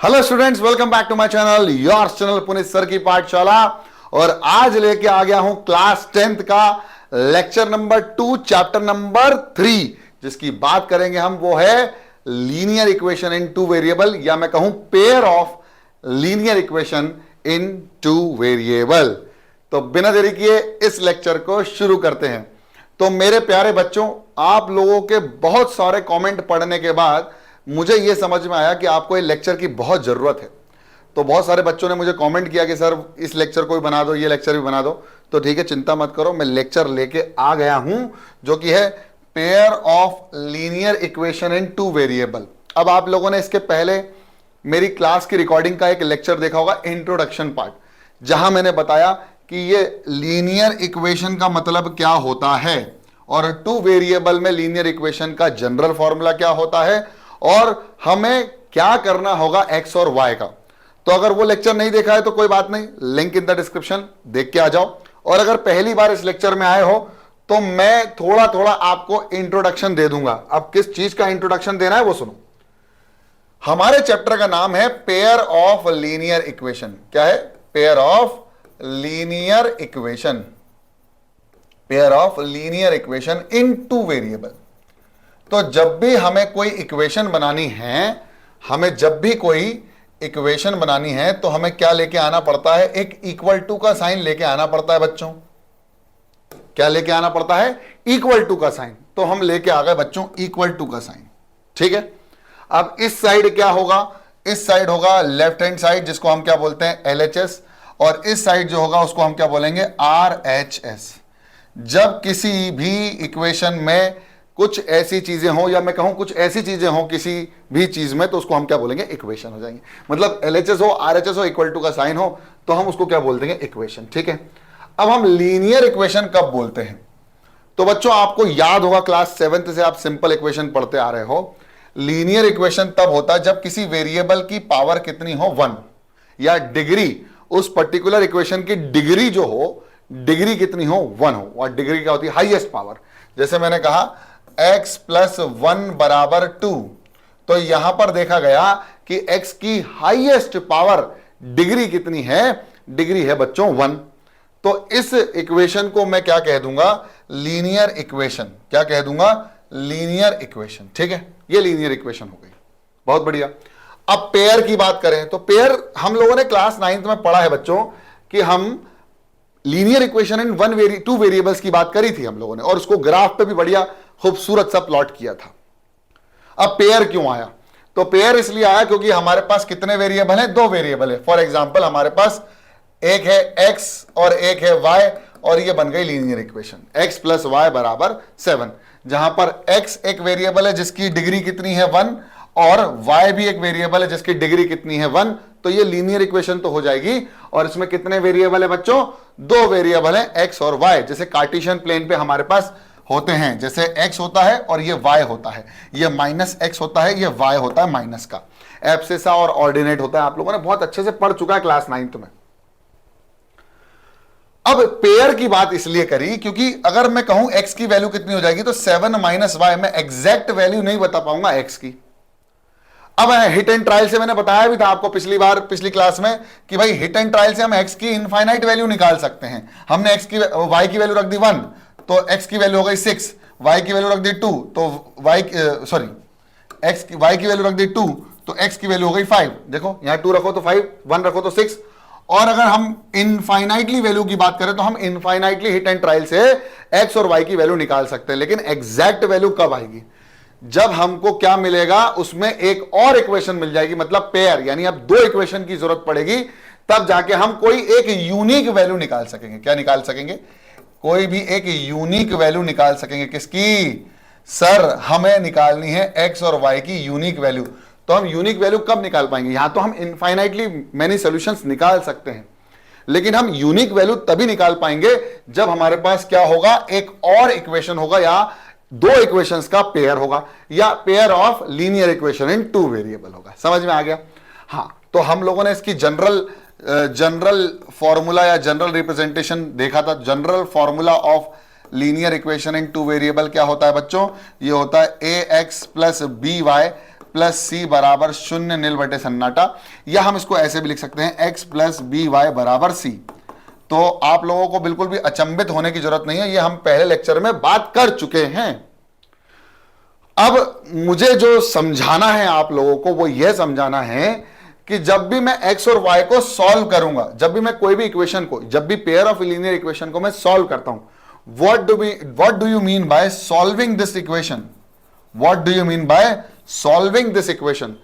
Hello students, welcome back to my channel, your channel Puneet sir की पाठशाला। और आज लेके आ गया हूं क्लास 10th का लेक्चर नंबर 2 चैप्टर नंबर 3, जिसकी बात करेंगे हम। वो है linear equation in two variable, या मैं कहूं pair of linear equation in two variable. तो बिना देरी किए इस लेक्चर को शुरू करते हैं। तो मेरे प्यारे बच्चों, आप लोगों के बहुत सारे कमेंट पढ़ने के बाद मुझे यह समझ में आया कि आपको इस लेक्चर की बहुत जरूरत है। तो बहुत सारे बच्चों ने मुझे कमेंट किया कि सर इस लेक्चर को भी बना दो, ये लेक्चर भी बना दो। तो ठीक है, चिंता मत करो, मैं लेक्चर लेके आ गया हूं जो कि है pair of linear equation in two variable. अब आप लोगों ने इसके पहले मेरी क्लास की रिकॉर्डिंग का एक लेक्चर देखा होगा, इंट्रोडक्शन पार्ट, जहां मैंने बताया कि ये लीनियर इक्वेशन का मतलब क्या होता है और टू वेरिएबल में लीनियर इक्वेशन का जनरल फॉर्मूला क्या होता है और हमें क्या करना होगा एक्स और वाई का। तो अगर वो लेक्चर नहीं देखा है तो कोई बात नहीं, लिंक इन द डिस्क्रिप्शन, देख के आ जाओ। और अगर पहली बार इस लेक्चर में आए हो तो मैं थोड़ा थोड़ा आपको इंट्रोडक्शन दे दूंगा। अब किस चीज का इंट्रोडक्शन देना है वो सुनो। हमारे चैप्टर का नाम है पेयर ऑफ लीनियर इक्वेशन। क्या है? Pair of linear equation. Pair of linear equation in two variable. तो जब भी हमें कोई इक्वेशन बनानी है, तो हमें क्या लेके आना पड़ता है? एक इक्वल टू का साइन लेके आना पड़ता है बच्चों। क्या लेके आना पड़ता है? इक्वल टू का साइन। तो हम लेके आ गए बच्चों इक्वल टू का साइन। ठीक है, अब इस साइड क्या होगा? इस साइड होगा लेफ्ट हैंड साइड, जिसको हम क्या बोलते हैं? LHS। और इस साइड जो होगा उसको हम क्या बोलेंगे? RHS। जब किसी भी इक्वेशन में कुछ ऐसी चीजें हो, या मैं कहूं कुछ ऐसी चीजें हो किसी भी चीज में, तो उसको हम क्या बोलेंगे? इक्वेशन हो जाएंगे। मतलब LHS हो, RHS हो, इक्वल टू का साइन हो, तो हम उसको क्या बोल देंगे? इक्वेशन। ठीक है, अब हम लीनियर इक्वेशन कब बोलते हैं? तो बच्चों आपको याद होगा, क्लास 7th से आप सिंपल इक्वेशन पढ़ते आ रहे हो। लीनियर इक्वेशन तब होता है जब किसी वेरिएबल की पावर कितनी हो? 1, या डिग्री, उस पर्टिकुलर इक्वेशन की डिग्री जो हो, डिग्री कितनी हो? 1 हो। और डिग्री क्या होती है? Highest power. जैसे मैंने कहा x + 1 = 2, तो यहां पर देखा गया कि x की हाईएस्ट पावर डिग्री कितनी है? डिग्री है बच्चों 1। तो इस इक्वेशन को मैं क्या कह दूंगा? Linear equation. क्या कह दूंगा? Linear equation. ठीक है, ये लीनियर इक्वेशन हो गई। बहुत बढ़िया। अब पेयर की बात करें तो पेयर हम लोगों ने क्लास 9th में पढ़ा है बच्चों कि हम linear equation in two variables की बात करी थी हम लोगों ने, और उसको ग्राफ पे भी बढ़िया खूबसूरत सा प्लॉट किया था। अब पेयर क्यों आया? तो पेयर इसलिए आया क्योंकि हमारे पास कितने वेरिएबल हैं? 2 वेरिएबल है। फॉर एग्जांपल हमारे पास एक है x और एक है y, और ये बन गई लीनियर इक्वेशन x + y = 7, जहां पर x एक वेरिएबल है जिसकी डिग्री कितनी है? 1, और y भी एक वेरिएबल है जिसकी डिग्री कितनी है? 1। तो ये लीनियर इक्वेशन तो हो जाएगी। और इसमें कितने वेरिएबल है बच्चों? 2 वेरिएबल है x और y, जैसे कार्टेशियन प्लेन पे हमारे पास होते हैं। जैसे x होता है और ये y होता है, ये -x होता है, ये y होता है माइनस का। एब्सिसा और ऑर्डिनेट होता है, आप लोगों ने बहुत अच्छे से पढ़ चुका है क्लास 9th में। अब पेयर की बात इसलिए करी क्योंकि अगर मैं कहूं x की वैल्यू कितनी हो जाएगी, तो 7 - y, मैं एग्जैक्ट वैल्यू नहीं बता पाऊंगा x की। अब हिट एंड ट्रायल से मैंने बताया भी था आपको पिछली क्लास में कि भाई हिट एंड ट्रायल से हम x की इनफाइनाइट वैल्यू निकाल सकते हैं। हमने y की वैल्यू रख दी 1, तो x की वैल्यू हो गई 6, y की वैल्यू रख दी 2, तो y की वैल्यू रख दी 2, तो x की वैल्यू हो गई 5। देखो यहां 2 रखो तो 5, 1 रखो तो 6। और अगर हम इनफाइनाइटली वैल्यू की बात करें तो हम इनफाइनाइटली हिट एंड ट्रायल से x और y की वैल्यू निकाल सकते हैं। लेकिन एग्जैक्ट वैल्यू कब आएगी? जब हमको क्या मिलेगा? उसमें एक और इक्वेशन मिल जाएगी, मतलब पेयर, यानी अब 2 इक्वेशन की जरूरत पड़ेगी, तब जाके हम कोई एक यूनिक वैल्यू निकाल सकेंगे। क्या निकाल सकेंगे? कोई भी एक यूनिक वैल्यू निकाल सकेंगे। किसकी? सर हमें निकालनी है x और y की यूनिक वैल्यू। तो हम यूनिक वैल्यू कब निकाल पाएंगे? यहां तो हम इनफाइनाइटली मेनी सॉल्यूशंस निकाल सकते हैं, लेकिन हम यूनिक वैल्यू तभी निकाल पाएंगे जब हमारे पास क्या होगा? एक और इक्वेशन होगा, या 2 इक्वेशंस का पेयर होगा, या pair of linear equation in two variable होगा। समझ में आ गया? हाँ, तो हम लोगों ने इसकी जनरल फॉर्मूला या जनरल रिप्रेजेंटेशन देखा था। General formula of linear equation in two variable क्या होता है बच्चों? ये होता है ax + by प्लस सी बराबर 0 नील बटे सन्नाटा, या हम इसको ऐसे भी लिख सकते हैं एक्स प्लस बी वाई बराबर सी। तो आप लोगों को बिल्कुल भी अचंभित होने की जरूरत नहीं है, ये हम पहले लेक्चर में बात कर चुके हैं। अब मुझे जो समझाना है आप लोगों को वो यह समझाना है कि जब भी मैं x और y को सॉल्व करूंगा, जब भी मैं कोई भी इक्वेशन को, जब भी पेयर ऑफ लीनियर इक्वेशन को मैं सॉल्व करता हूं, what do you mean by solving this equation? What do you mean by solving this equation?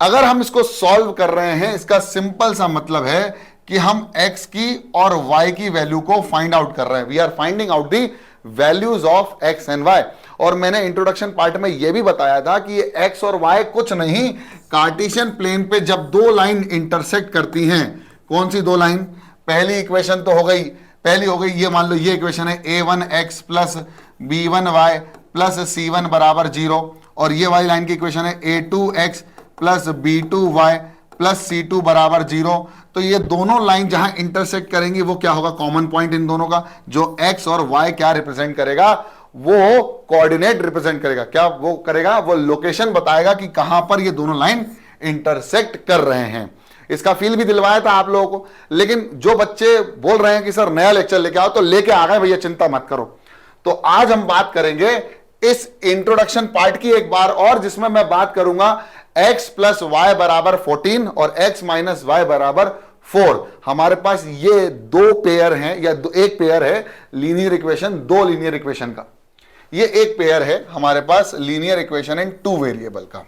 अगर हम इसको सॉल्व कर रहे हैं, इसका सिंपल सा मतलब है कि हम x की और y की वैल्यू को फाइंड आउट कर रहे हैं। We are finding out the values of x and y। और मैंने इंट्रोडक्शन पार्ट में यह भी बताया था कि ये x और y कुछ नहीं, कार्टेशियन प्लेन पे जब दो लाइन इंटरसेक्ट करती हैं, कौन सी दो लाइन? पहली इक्वेशन तो हो गई, पहली हो गई ये, मान लो ये इक्वेशन है a1x plus b1y plus c1 बराबर 0, और ये वाली लाइन की इक्वेशन है a2x plus b2y plus c2 बराबर 0। तो ये दोनों लाइन जहां इंटरसेक्ट करेंगी वो क्या होगा? कॉमन पॉइंट इन दोनों का, जो x और y क्या रिप्रेजेंट करेगा? वो कोऑर्डिनेट रिप्रेजेंट करेगा। क्या वो करेगा? वो लोकेशन बताएगा कि कहां पर ये दोनों लाइन इंटरसेक्ट कर रहे हैं। इसका फील भी दिलवाया था आप लोगों को, लेकिन जो बच्चे बोल रहे हैं कि सर नया लेक्चर लेके आओ, तो लेके आ गए भैया, चिंता मत करो। तो आज हम बात करेंगे इस इंट्रोडक्शन पार्ट की एक बार और, जिसमें मैं बात करूंगा x प्लस वाई बराबर 14 और x माइनस वाई बराबर 4। हमारे पास ये दो पेयर हैं, या एक पेयर है लीनियर इक्वेशन, दो लीनियर इक्वेशन का। ये एक पेयर है हमारे पास linear equation in two variable का,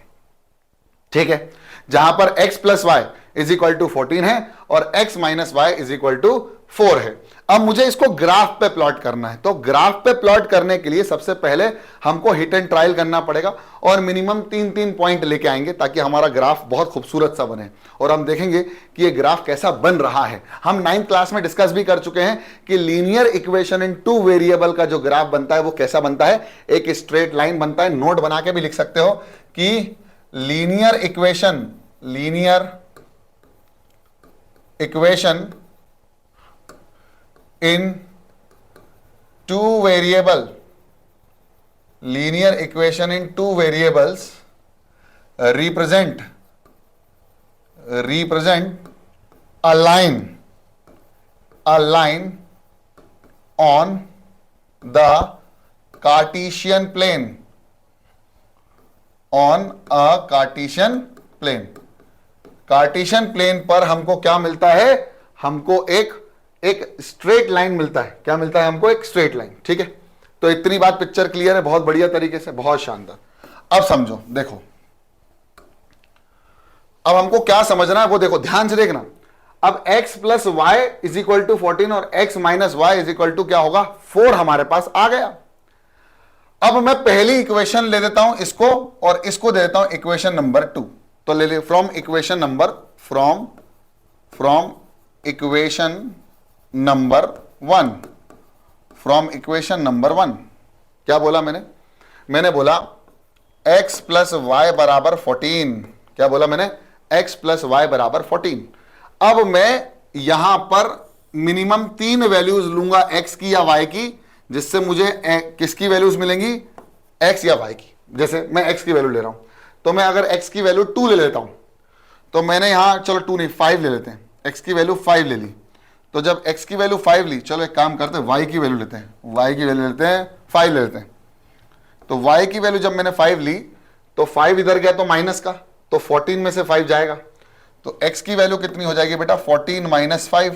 ठीक है, जहां पर x plus y is equal to 14 है और x minus y is equal to 4 है। अब मुझे इसको ग्राफ पे प्लॉट करना है, तो ग्राफ पे प्लॉट करने के लिए सबसे पहले हमको हिट एंड ट्रायल करना पड़ेगा और मिनिमम 3-3 पॉइंट लेके आएंगे ताकि हमारा ग्राफ बहुत खूबसूरत सा बने। और हम देखेंगे कि ये ग्राफ कैसा बन रहा है। हम 9th क्लास में डिस्कस भी कर चुके हैं कि linear equation in two variable का जो ग्राफ बनता है वो कैसा बनता है? एक स्ट्रेट लाइन बनता है। नोट बना के भी लिख सकते हो कि linear equation in two variable, linear equation in two variables represent a line on the Cartesian plane, on a Cartesian plane। Cartesian plane पर हमको क्या मिलता है? हमको एक स्ट्रेट लाइन मिलता है। क्या मिलता है हमको? एक स्ट्रेट लाइन, ठीक है। तो इतनी बात पिक्चर क्लियर है, बहुत बढ़िया तरीके से, बहुत शानदार। अब समझो, देखो अब हमको क्या समझना है वो देखो, ध्यान से देखना। अब x plus y is equal to 14 और x minus y is equal to क्या होगा? 4 हमारे पास आ गया। अब मैं पहली इक्वेशन ले देता हूं इसको, और इसको दे देता हूं इक्वेशन नंबर 2। तो ले ले फ्रॉम इक्वेशन नंबर 1। क्या बोला मैंने बोला x प्लस वाई बराबर 14। क्या बोला मैंने? x प्लस वाई बराबर 14। अब मैं यहां पर मिनिमम 3 वैल्यूज लूंगा x की या y की, जिससे मुझे किसकी वैल्यूज मिलेंगी? x या y की। जैसे मैं x की वैल्यू ले रहा हूं, तो मैं अगर x की वैल्यू 2 ले लेता हूं, तो मैंने यहां, चलो 2 नहीं 5 ले लेते हैं, x की वैल्यू 5 ले ली। तो जब x की वैल्यू 5 ली, चलो एक काम करते हैं, y की वैल्यू लेते हैं, y की वैल्यू लेते हैं 5 ले लेते हैं। तो y की वैल्यू जब मैंने 5 ली, तो 5 इधर गया तो माइनस का, तो 14 में से 5 जाएगा, तो x की वैल्यू कितनी हो जाएगी बेटा? 14 माइनस 5।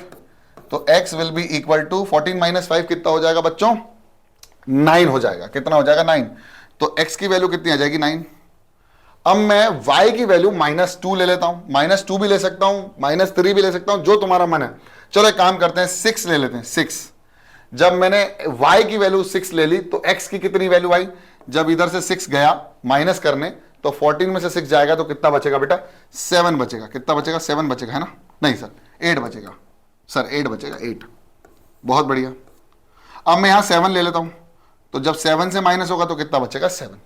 तो x will be equal to 14 minus 5 कितना हो जाएगा बच्चों? 9 हो जाएगा। कितना हो जाएगा? 9। तो x की वैल्यू कितनी आ जाएगी? 9। अब मैं y की वैल्यू -2 ले लेता हूं, -2 भी ले सकता हूं, -3 भी ले सकता हूं, जो तुम्हारा मन है। चलो एक काम करते हैं, 6 ले लेते हैं, 6। जब मैंने y की वैल्यू 6 ले ली, तो x की कितनी वैल्यू आई? जब इधर से 6 गया माइनस करने, तो 14 में से 6 जाएगा तो कितना बचेगा बेटा? 7 बचेगा। कितना बचेगा? 7 बचेगा, है ना? नहीं सर, 8 बचेगा। सर 8 बचेगा, 8। बहुत बढ़िया। अब मैं यहां 7 ले लेता हूं, तो जब 7 से माइनस होगा तो कितना बचेगा? 7।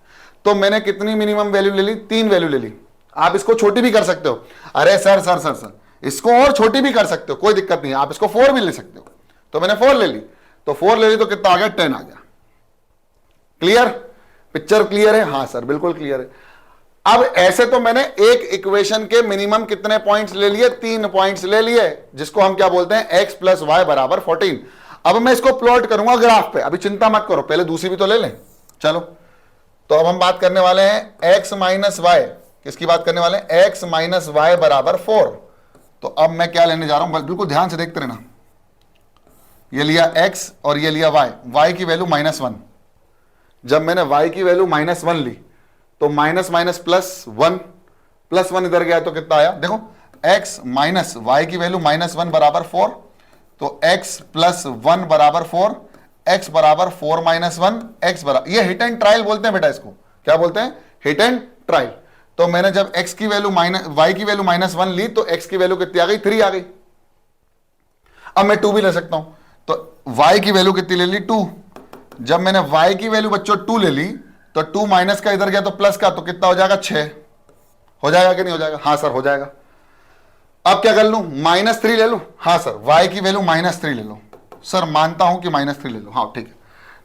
तो मैंने कितनी मिनिमम वैल्यू ले ली? 3 वैल्यू ले ली। आप इसको छोटी भी कर सकते हो। अरे सर इसको और छोटी भी कर सकते हो, कोई दिक्कत नहीं है। आप इसको 4 भी ले सकते हो। तो मैंने 4 ले ली, तो 4 ले ली तो कितना आ गया? 10 आ गया। क्लियर? पिक्चर क्लियर है? हाँ सर बिल्कुल क्लियर है। अब ऐसे तो मैंने एक इक्वेशन के मिनिमम कितने पॉइंट्स ले लिए, 3 पॉइंट्स ले लिए, जिसको हम क्या बोलते हैं, x प्लस वाई बराबर 14। अब मैं इसको प्लॉट करूंगा ग्राफ पे, अभी चिंता मत करो, पहले दूसरी भी तो ले लें। चलो, तो अब हम बात करने वाले हैं x माइनस वाई, किसकी बात करने वाले हैं, x माइनस वाई बराबर 4। तो अब मैं क्या लेने जा रहा हूं, बिल्कुल ध्यान से देखते रहना। ये लिया x और ये लिया y की वैल्यू -1। जब मैंने y की वैल्यू -1 ली तो माइनस माइनस +1 इधर गया तो कितना आया, देखो x माइनस वाई की वैल्यू -1 बराबर 4, तो x प्लस 1 बराबर 4, x बराबर 4 माइनस 1, x बराबर, ये हिट एंड ट्रायल बोलते हैं बेटा, इसको क्या बोलते हैं, हिट एंड ट्रायल। तो मैंने जब x की वैल्यू y की वैल्यू -1 ली तो x की वैल्यू कितनी आ गई, 3 आ गई। अब मैं 2 भी ले सकता हूं, तो y की वैल्यू कितनी ले ली, 2। जब मैंने y की वैल्यू बच्चों 2 ले ली तो 2 माइनस का इधर गया तो प्लस का, तो कितना हो जाएगा, 6 हो जाएगा कि नहीं हो जाएगा, हाँ सर हो जाएगा। अब क्या कर लूं, -3 ले लूं, हाँ सर y की वैल्यू -3 ले लो, सर मानता हूं कि -3 ले लो, हाँ ठीक है।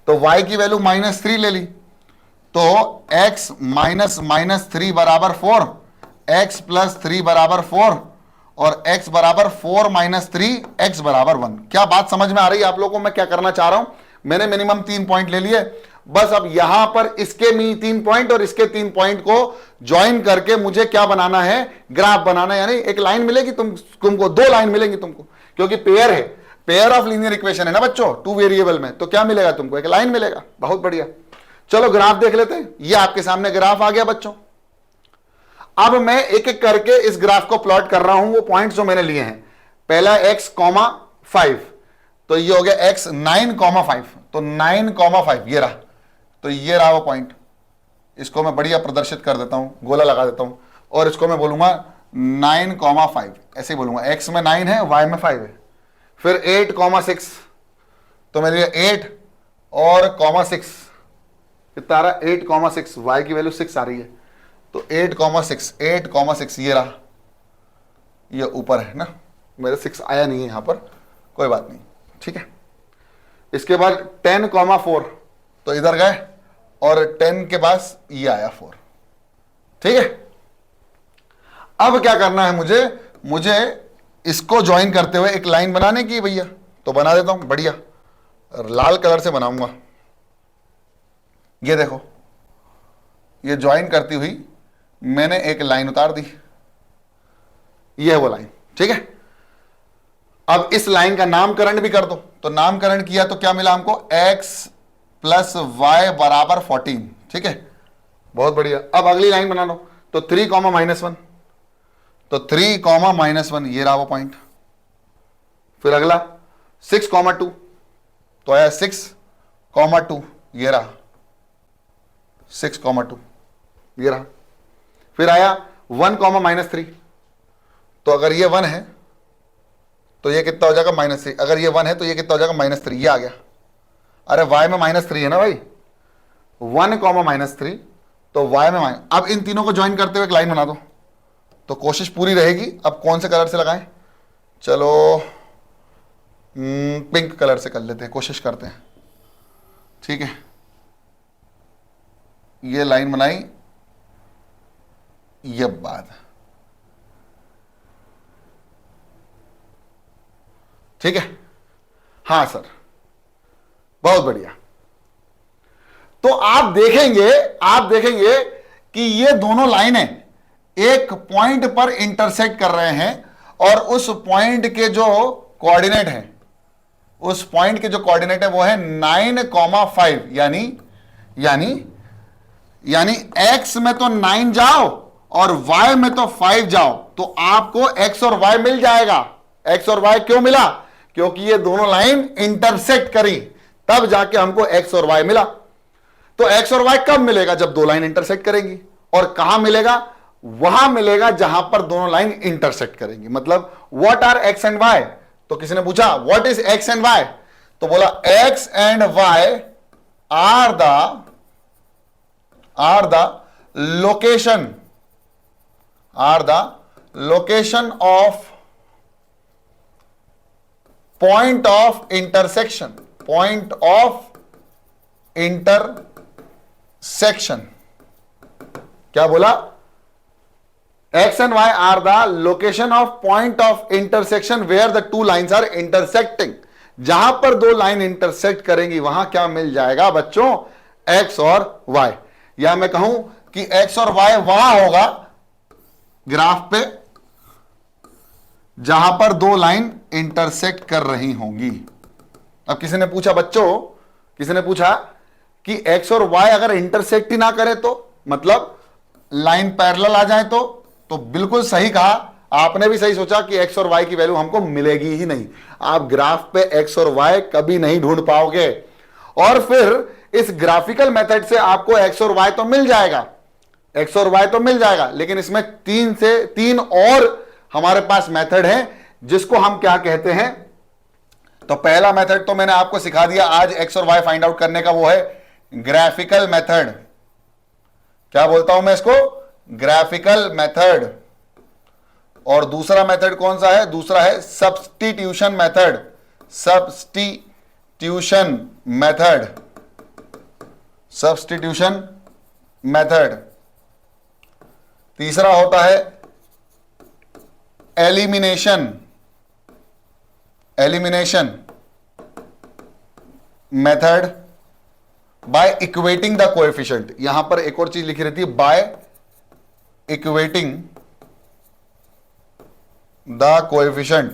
तो y की वैल्यू -3 ले ली तो x माइनस -3 बराबर 4, x प्लस 3 बराबर 4 और x बराबर 4 माइनस 3, x बराबर 1। क्या बात समझ में आ रही है आप लोगों को मैं क्या करना चाह रहा हूं, मैंने मिनिमम 3 पॉइंट ले लिए, बस अब यहां पर इसके 3 पॉइंट और इसके 3 पॉइंट को ज्वाइन करके मुझे क्या बनाना है, ग्राफ बनाना है, यानी एक लाइन मिलेगी तुमको 2 लाइन मिलेंगी तुमको, क्योंकि पेयर है, पेयर ऑफ लीनियर इक्वेशन है ना बच्चों, 2 वेरिएबल में, तो क्या मिलेगा तुमको, एक लाइन मिलेगा। बहुत बढ़िया, चलो ग्राफ देख लेते हैं। ये आपके सामने ग्राफ आ गया बच्चों। अब मैं एक एक करके इस ग्राफ को प्लॉट कर रहा हूं, वो पॉइंट्स जो मैंने लिए हैं। पहला x, 5, तो ये हो गया x 9,5, तो 9,5 ये रहा, तो ये रहा वो पॉइंट। इसको मैं बढ़िया प्रदर्शित कर देता हूं, गोला लगा देता हूं, और इसको मैं बोलूंगा 9,5, ऐसे ही बोलूंगा, x में 9 है, y में 5 है। फिर 8,6, तो मेरे लिए 8 और 6 कितना आ रहा है, 8,6, y की वैल्यू 6 आ रही है, तो 8,6 ये रहा, ये ऊपर है ना, मेरे 6 आया नहीं है यहां पर, कोई बात नहीं, ठीक है। इसके बाद 10,4, तो इधर गए और 10 के पास ये आया 4, ठीक है। अब क्या करना है मुझे इसको ज्वाइन करते हुए एक लाइन बनाने की भैया, तो बना देता हूं, बढ़िया लाल कलर से बनाऊंगा। ये देखो, ये ज्वाइन करती हुई मैंने एक लाइन उतार दी, ये है वो लाइन, ठीक है। अब इस लाइन का नामकरण भी कर दो, तो नामकरण किया तो क्या मिला हमको, x प्लस वाई बराबर 14, ठीक है, बहुत बढ़िया। अब अगली लाइन बना लो, तो 3, -1, तो 3, -1 ये रहा वो पॉइंट। फिर अगला 6, 2, तो आया 6, 2 ये रहा, 6, 2 ये रहा। फिर आया 1, -3, तो अगर ये 1 है तो ये कितना हो जाएगा, -3, अगर ये 1 है तो ये कितना हो जाएगा, -3, ये आ गया। अरे y में -3 है ना भाई, 1, -3, तो y में अब इन तीनों को ज्वाइन करते हुए एक लाइन बना दो, तो कोशिश पूरी रहेगी। अब कौन से कलर से लगाएं, चलो पिंक कलर से कर लेते हैं, कोशिश करते हैं, ठीक है। ये लाइन बनाई, ये बात, ठीक है, हाँ सर, बहुत बढ़िया। तो आप देखेंगे कि ये दोनों लाइनें एक पॉइंट पर इंटरसेक्ट कर रहे हैं, और उस पॉइंट के जो कोऑर्डिनेट है, वो है 9,5, यानी x में तो 9 जाओ और y में तो 5 जाओ, तो आपको x और y मिल जाएगा। x और y क्यों मिला, क्योंकि ये दोनों लाइन इंटरसेक्ट करी, तब जाके हमको x और y मिला। तो x और y कब मिलेगा, जब दो लाइन इंटरसेक्ट करेंगी, और कहां मिलेगा, वहां मिलेगा जहां पर दोनों लाइन इंटरसेक्ट करेंगी। मतलब what are x and y, तो किसी ने पूछा what is x and y, तो बोला x and y are the location of point of intersection, क्या बोला, x and y are the location of point of intersection where the two lines are intersecting. जहां पर दो line intersect करेंगी वहां क्या मिल जाएगा बच्चों, एक्स और वाई। या मैं कहूं कि एक्स और वाई वहां होगा ग्राफ पे जहां पर दो लाइन इंटरसेक्ट कर रही होंगी। अब किसी ने पूछा बच्चों, किसी ने पूछा कि एक्स और वाई अगर इंटरसेक्ट ही ना करे तो, मतलब लाइन पैरेलल आ जाए तो बिल्कुल सही कहा आपने, भी सही सोचा कि एक्स और वाई की वैल्यू हमको मिलेगी ही नहीं। आप ग्राफ पे एक्स और वाई कभी नहीं ढूंढ पाओगे। और फिर इस ग्राफिकल मेथड से आपको एक्स और वाई तो मिल जाएगा, एक्स और वाई तो मिल जाएगा, लेकिन इसमें तीन और हमारे पास मेथड है जिसको हम क्या कहते हैं। तो पहला मेथड तो मैंने आपको सिखा दिया आज एक्स और वाई फाइंड आउट करने का, वो है ग्राफिकल मेथड। क्या बोलता हूं मैं इसको, ग्राफिकल मेथड। और दूसरा मेथड कौन सा है, दूसरा है substitution method, substitution method, substitution method. तीसरा होता है elimination, elimination method by equating the coefficient. यहां पर एक और चीज लिखी रहती है, by equating the coefficient,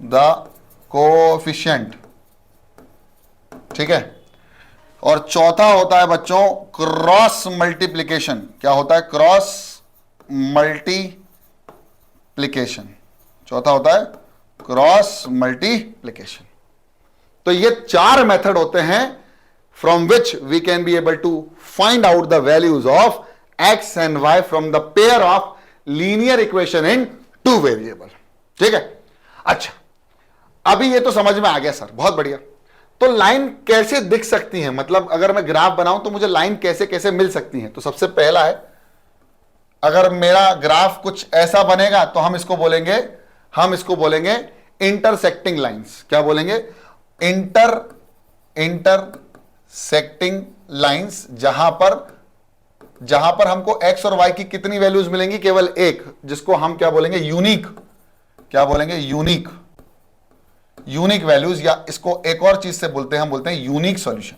the coefficient, ठीक है। और चौथा होता है बच्चों क्रॉस मल्टीप्लिकेशन। क्या होता है, क्रॉस मल्टीप्लिकेशन। चौथा होता है क्रॉस मल्टीप्लिकेशन। तो ये चार मेथड होते हैं from which we can be able to find out the values of x and y from the pair of linear equation in two variable. ठीक है, अच्छा अभी ये तो समझ में आ गया सर, बहुत बढ़िया। तो लाइन कैसे दिख सकती है, मतलब अगर मैं ग्राफ बनाऊं तो मुझे लाइन कैसे कैसे मिल सकती है। तो सबसे पहला है, अगर मेरा ग्राफ कुछ ऐसा बनेगा तो हम इसको बोलेंगे इंटरसेक्टिंग लाइंस। क्या बोलेंगे, इंटरसेक्टिंग लाइंस, जहां पर हमको एक्स और वाई की कितनी वैल्यूज मिलेंगी, केवल एक, जिसको हम क्या बोलेंगे, यूनिक। क्या बोलेंगे, यूनिक, यूनिक वैल्यूज, या इसको एक और चीज से बोलते हैं, हम बोलते हैं यूनिक सॉल्यूशन।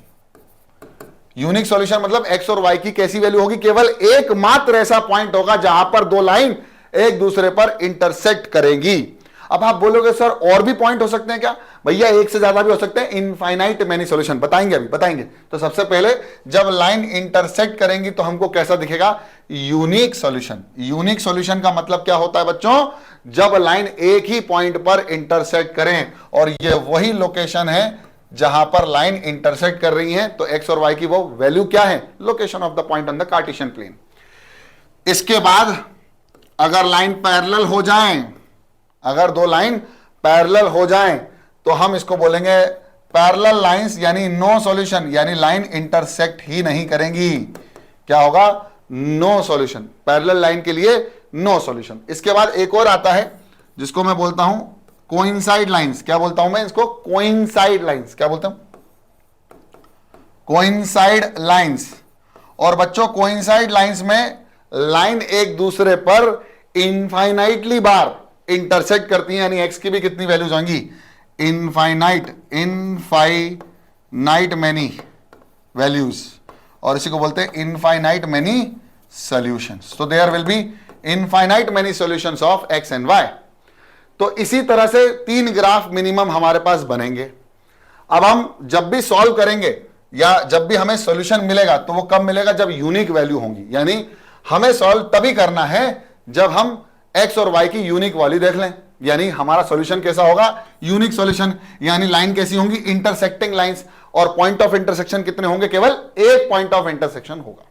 यूनिक सॉल्यूशन मतलब एक्स और वाई की कैसी वैल्यू होगी, केवल एकमात्र ऐसा पॉइंट होगा जहां पर दो लाइन एक दूसरे पर इंटरसेक्ट करेंगी। अब आप बोलोगे सर और भी पॉइंट हो सकते हैं क्या, भैया एक से ज्यादा भी हो सकते हैं, इनफाइनाइट मैनी सॉल्यूशन, बताएंगे अभी बताएंगे। तो सबसे पहले जब लाइन इंटरसेक्ट करेंगी तो हमको कैसा दिखेगा, यूनिक सॉल्यूशन। यूनिक सॉल्यूशन का मतलब क्या होता है बच्चों, जब लाइन एक ही पॉइंट पर इंटरसेक्ट करें और ये वही लोकेशन है जहां पर लाइन इंटरसेक्ट कर रही है, तो एक्स और वाई की वो वैल्यू क्या है, location of the point on the Cartesian plane. इसके बाद अगर लाइन पैरेलल हो जाएं, अगर दो लाइन पैरेलल हो जाएं तो हम इसको बोलेंगे पैरेलल लाइंस, यानी नो सॉल्यूशन, यानी लाइन इंटरसेक्ट ही नहीं करेंगी। क्या होगा, नो सॉल्यूशन, पैरेलल लाइन के लिए नो सॉल्यूशन। इसके बाद एक और आता है जिसको मैं बोलता हूं कोइंसाइड लाइंस। क्या बोलता हूं मैं इसको, कोइंसाइड लाइंस। क्या बोलता हूं, कोइंसाइड लाइंस। और बच्चों कोइंसाइड लाइंस में लाइन एक दूसरे पर इनफाइनाइटली बार इंटरसेक्ट करती हैं, यानी एक्स की भी कितनी वैल्यूज होंगी, इनफाइनाइट मैनी वैल्यूज, और इसी को बोलते हैं इनफाइनाइट मैनी सॉल्यूशंस। तो there will be infinite many solutions of x and y. तो इसी तरह से तीन ग्राफ मिनिमम हमारे पास बनेंगे। अब हम जब भी सॉल्व करेंगे या जब भी हमें सॉल्यूशन मिलेगा तो वो कब मिलेगा, जब यूनिक वैल्यू होंगी। यानी हमें सॉल्व तभी करना है जब हम एक्स और वाई की यूनिक वैल्यू देख लें, यानी हमारा सॉल्यूशन कैसा होगा, यूनिक सॉल्यूशन। यानी लाइन कैसी होंगी, इंटरसेक्टिंग लाइंस, और पॉइंट ऑफ इंटरसेक्शन कितने होंगे, केवल एक पॉइंट ऑफ इंटरसेक्शन होगा।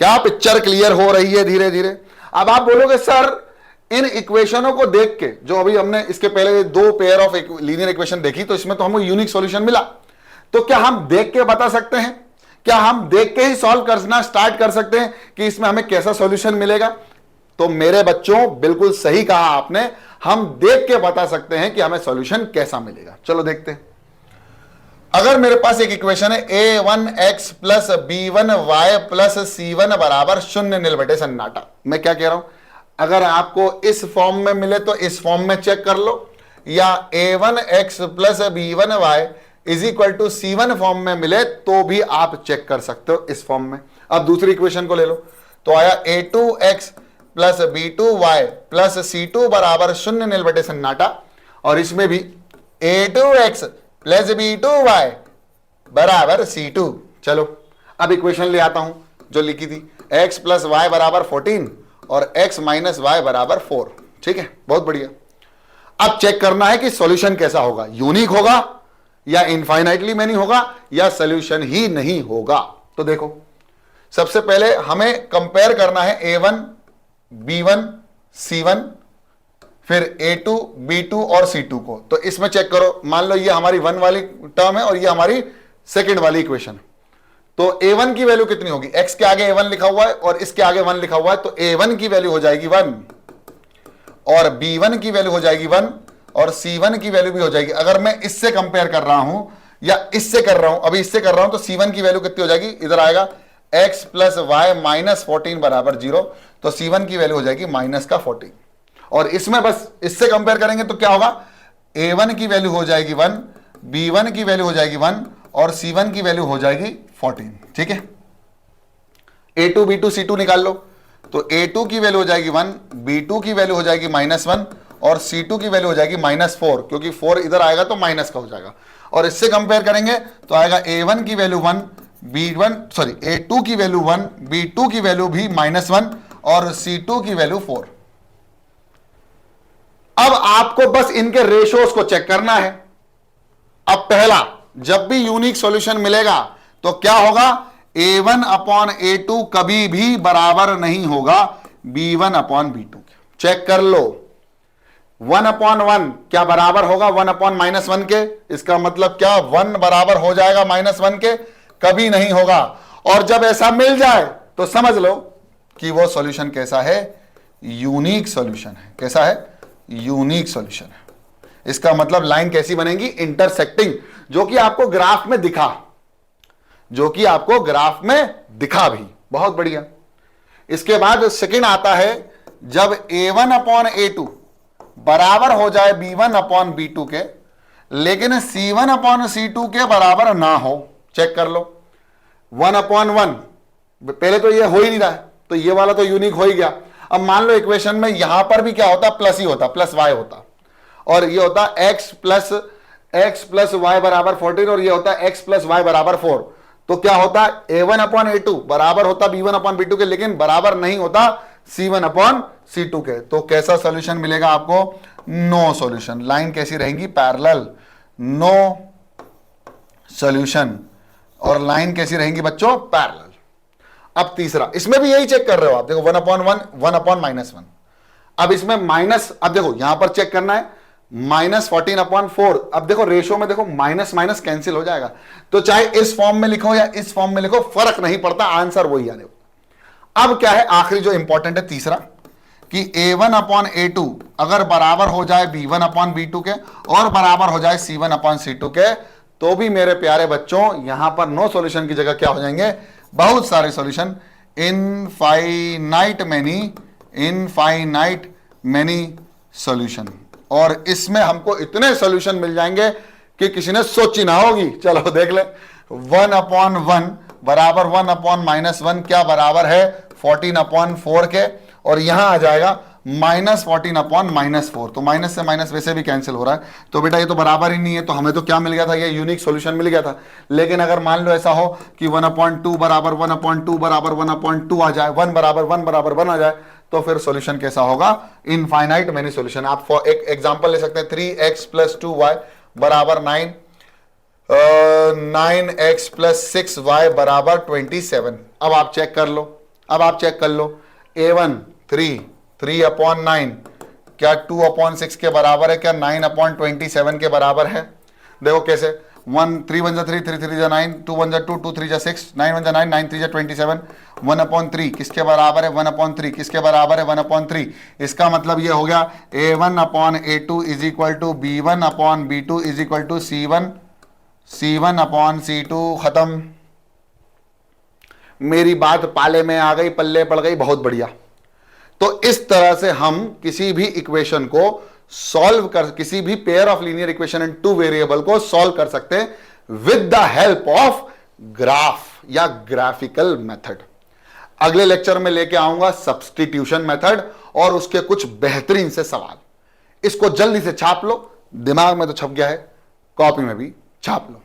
क्या पिक्चर क्लियर हो रही है धीरे धीरे। अब आप बोलोगे सर इन इक्वेशनों को देख के, जो अभी हमने इसके पहले दो पेयर ऑफ लीनियर इक्वेशन देखी, तो इसमें तो हमको यूनिक सॉल्यूशन मिला, तो क्या हम देख के बता सकते हैं, क्या हम देख के ही सॉल्व करना स्टार्ट कर सकते हैं कि इसमें हमें कैसा सॉल्यूशन मिलेगा। तो मेरे बच्चों बिल्कुल सही कहा आपने, हम देख के बता सकते हैं कि हमें सॉल्यूशन कैसा मिलेगा। चलो देखते हैं। अगर मेरे पास एक इक्वेशन है a1x plus b1y plus c1 बराबर शून्य नील बटे सन्नाटा, मैं क्या कह रहा हूं, अगर आपको इस फॉर्म में मिले तो इस फॉर्म में चेक कर लो, या a1x plus b1y is equal to c1 form में मिले तो भी आप चेक कर सकते हो इस फॉर्म में। अब दूसरी इक्वेशन को ले लो, तो आया a2x plus b2y plus c2 बराबर शून्य नील बटे सन्नाटा, और इसमें भी a2x प्लस b2y बराबर c2। चलो अब इक्वेशन ले आता हूं जो लिखी थी, x प्लस वाई बराबर 14 और x माइनस वाई बराबर 4। ठीक है, बहुत बढ़िया। अब चेक करना है कि सॉल्यूशन कैसा होगा, यूनिक होगा या इनफाइनाइटली मैनी होगा या सॉल्यूशन ही नहीं होगा। तो देखो, सबसे पहले हमें कंपेयर करना है a1 b1 c1 फिर a2 b2 और c2 को। तो इसमें चेक करो, मान लो ये हमारी 1 वाली टर्म है और ये हमारी सेकंड वाली इक्वेशन। तो a1 की वैल्यू कितनी होगी, x के आगे a1 लिखा हुआ है और इसके आगे 1 लिखा हुआ है, तो a1 की वैल्यू हो जाएगी 1 और b1 की वैल्यू हो जाएगी 1 और c1 की वैल्यू भी हो जाएगी। अगर मैं इससे कंपेयर कर रहा हूं या इससे कर रहा हूं, अभी इससे कर रहा हूं, तो c1 की वैल्यू कितनी हो जाएगी, इधर आएगा x प्लस वाई माइनस 14 बराबर 0, तो c1 की वैल्यू हो जाएगी माइनस का 14। और इसमें बस इससे कंपेयर करेंगे तो क्या होगा, a1 की वैल्यू हो जाएगी 1, b1 की वैल्यू हो जाएगी 1 और c1 की वैल्यू हो जाएगी 14। ठीक है, a2 b2 c2 निकाल लो, तो a2 की वैल्यू हो जाएगी 1, b2 की वैल्यू हो जाएगी -1 और c2 की वैल्यू हो जाएगी -4, क्योंकि 4 इधर आएगा तो माइनस का हो जाएगा। और इससे कंपेयर करेंगे तो आएगा a1 की वैल्यू 1, a2 की वैल्यू 1, b2 की वैल्यू भी -1 और c2 की वैल्यू 4। अब आपको बस इनके रेशियोज को चेक करना है। अब पहला, जब भी यूनिक सॉल्यूशन मिलेगा तो क्या होगा, a1 अपॉन a2 कभी भी बराबर नहीं होगा b1 अपॉन b2 के। चेक कर लो, 1 अपॉन 1 क्या बराबर होगा 1 अपॉन -1 के, इसका मतलब क्या 1 बराबर हो जाएगा -1 के, कभी नहीं होगा। और जब ऐसा मिल जाए तो समझ लो कि वो सॉल्यूशन कैसा है, यूनिक सॉल्यूशन है। कैसा है, यूनिक सॉल्यूशन है। इसका मतलब लाइन कैसी बनेगी, इंटरसेक्टिंग, जो कि आपको ग्राफ में दिखा, जो कि आपको ग्राफ में दिखा भी। बहुत बढ़िया। इसके बाद सेकंड आता है, जब a1 अपॉन a2 बराबर हो जाए b1 अपॉन b2 के, लेकिन c1 अपॉन c2 के बराबर ना हो। चेक कर लो, 1 अपॉन 1, पहले तो ये हो ही नहीं रहा है, तो ये वाला तो यूनिक हो ही गया। अब मान लो इक्वेशन में यहां पर भी क्या होता, प्लस ही होता, प्लस वाई होता, और ये होता x प्लस वाई बराबर 14 और ये होता x प्लस वाई बराबर 4। तो क्या होता, a1 अपॉन a2 बराबर होता b1 अपॉन b2 के, लेकिन बराबर नहीं होता c1 अपॉन c2 के। तो कैसा सॉल्यूशन मिलेगा आपको, नो सॉल्यूशन। लाइन कैसी रहेगी, पैरेलल, नो सॉल्यूशन। और लाइन कैसी रहेंगी बच्चों, पैरेलल। अब तीसरा, इसमें भी यही चेक कर रहे हो आप, देखो 1 अपॉन 1, 1 अपॉन -1। अब इसमें माइनस, अब देखो यहां पर चेक करना है -14 अपॉन 4। अब देखो रेशो में देखो माइनस माइनस कैंसिल हो जाएगा, तो चाहे इस फॉर्म में लिखो या इस फॉर्म में लिखो, फर्क नहीं पड़ता, आंसर वही आने। अब क्या है, आखिरी जो इंपॉर्टेंट है तीसरा, कि a1 अपॉन a2 अगर बराबर हो जाए b1 अपॉन b2 के और बराबर हो जाए c1 अपॉन c2 के, तो भी मेरे प्यारे बच्चों यहां पर नो सॉल्यूशन की जगह क्या हो जाएंगे, बहुत सारे सॉल्यूशन, इनफाइनाइट मैनी सॉल्यूशन। और इसमें हमको इतने सॉल्यूशन मिल जाएंगे कि किसी ने सोची ना होगी। चलो देख ले, 1 अपॉन 1 बराबर 1 अपॉन -1 क्या बराबर है 14 अपॉन 4 के, और यहां आ जाएगा -14 अपॉन -4। तो माइनस से माइनस वैसे भी कैंसिल हो रहा है, तो बेटा ये तो बराबर ही नहीं है, तो हमें तो क्या मिल गया था, ये यूनिक सॉल्यूशन मिल गया था। लेकिन अगर मान लो ऐसा हो कि 1/2 बराबर 1/2 बराबर 1/2 आ जाए, 1 बराबर 1 बराबर 1 आ जाए, तो फिर सॉल्यूशन कैसा होगा, इनफाइनाइट मेनी सॉल्यूशन। आप एक एग्जांपल ले सकते हैं, 3x + 2y बराबर 9, 9x + 6y बराबर 27। अब आप चेक कर लो, a1 3 अपॉन 9 क्या 2 अपॉन 6 के बराबर है, क्या 9 अपॉन 27 के बराबर है। देखो कैसे, 3 1 3 3 3 9, 2 1 2 2 3 6, 9 1 9, 9 3 27, 1/3 किसके बराबर है, 1/3 किसके बराबर है, 1/3। इसका मतलब ये हो गया a1 upon a2 is equal to b1 upon b2 is equal to c1 C1 upon C2 खत्म। मेरी बात पाले में आ गई, पल्ले पड़ गई, बहुत बढ़िया। तो इस तरह से हम किसी भी इक्वेशन को सॉल्व कर, किसी भी pair of linear equation in two variable को सॉल्व कर सकते हैं with the help of graph या ग्राफिकल मेथड। अगले लेक्चर में लेके आऊंगा सब्स्टिट्यूशन मेथड और उसके कुछ बेहतरीन से सवाल। इसको जल्दी से छाप लो, दिमाग में तो छप गया है, कॉपी में भी छाप लो।